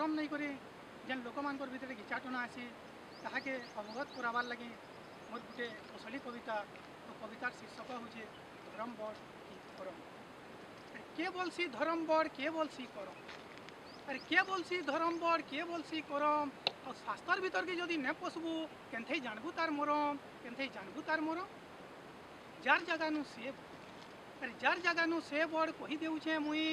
धर्म नहीं करे जेन लोक मान भितर घिचाटना आसी ताके अवगत कराबार लगे मोर गोटे असली कविता तो कवितार शीर्षक हूँ धर्म बड़ कि करम। के बोलसी धर्म बड़ के बोलसी करम। अरे के बोलसी धर्म बड़ के बोलसी करम और शास्त्र भीतर के जदि न पशबू केन्थे जानबू तार मरम केन्थे जानबू तार मरम। जार जगह नु से अरे जार जगह नु से बड़ कही देउछे मुई।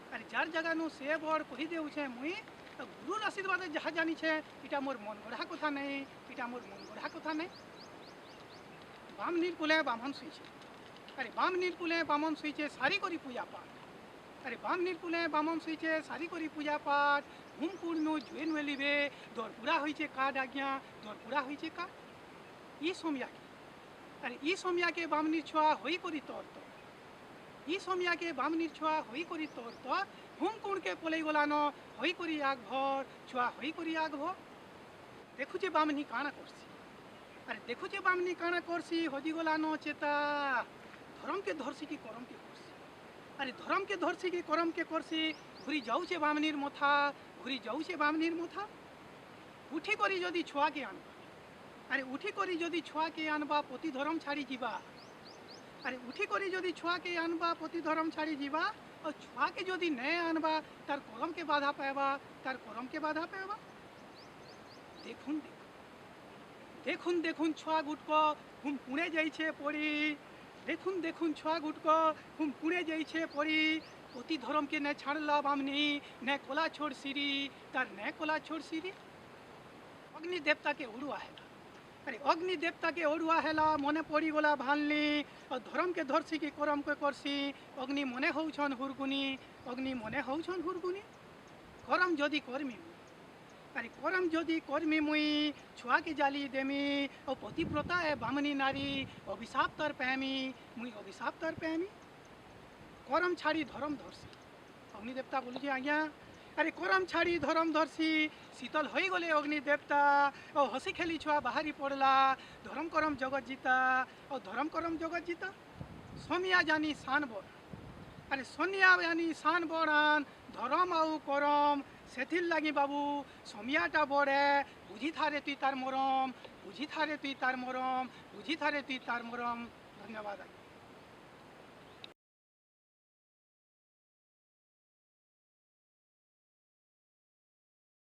अरे जार जगह नु से बड़ कही देउछे मुई तो गुरुर आशीर्वाद जहाँ जानी छे इटा मोर मन गढ़ा कथा नहीं इटा मोर मन गढ़ा कथा नहीं। बाम नीलकुले बामन सुईछे। अरे बाम नीलकुले बामन सुईछे सारी करी पूजा पाठ। अरे बाम नीलकुले बामन सुईछे सारी करी पूजा पाठ घूम कुड़नु जुएन वेलिबे दौड़ पूरा होइछे का डागिया दौड़ पूरा होइछे का ई सोमिया के। अरे ई सोमिया के बामनी छुआ होई करी तोर तो ई सोमिया के बामनी छुआ होई करी तोर तो घूम कुड़ के पलई गलानो होई करी आग भर छुआ होई करी आग भर। देखुचे बामनी काना करसी। अरे देखुचे बामनी काना करसी हजी गलानो चेता धर्म के धरसी की करम के करसी। अरे धर्म के धरसी की करम के करसी घुरी जाऊचे बामनीर मथा घुरी जाऊचे बामनीर मथा उठी करी जदि छुआ के आनबा। अरे उठी करी जदि छुआ के आनबा पति धर्म छाड़ी जीवा। अरे उठी करी जदि छुआ के आनबा पति धर्म छाड़ी जीवा और छुआ के जदि न आनबा तार करम के बाधा पाएबा तार करम के बाधा पाएबा। देखुन देखुन देखुन छुआ गुटको हम पुणे जाइछे पड़ी देखुन देखुन छुआ गुटको हम पुणे जाइछे पड़ी पति धर्म के न छाड़ला बामनी न कोला छोड़ सीरी तार न कोला छोड़ सीरी अग्नि देवता के उड़ुआ है। अरे अग्नि देवता के ओढ़ुआ हेला मने पड़ी गला भालनी और धर्म के धरसी की करम के करसी अग्नि मने हौछन हुरगुनी अग्नि मने हौछन हुरगुनी करम जदि कर्मी। अरे करम जदि कर्मी मुई छुआ के जाली देमी और पतिव्रता है बामनी नारी अभिशाप तर पैमी मुई अभिशाप तर पैमी करम छाड़ी धर्म धरसी। अग्नि देवता बोली आज्ञा अरे करम छाड़ी धर्म धरसी शीतल हो गले अग्नि देवता और हसी खेली छुआ बाहरी पड़ला धर्म करम जगत जीता और धर्म करम जगत जीता सोनिया जानी शान बड़। अरे सोनिया जानी शान बड़ान धर्म आउ करम सेथिर लगी बाबू सोमियाटा बड़े बुझी थारे तुई तार मरम बुझी थारे तुई तार मरम बुझी थारे तुई तार मरम। धन्यवाद।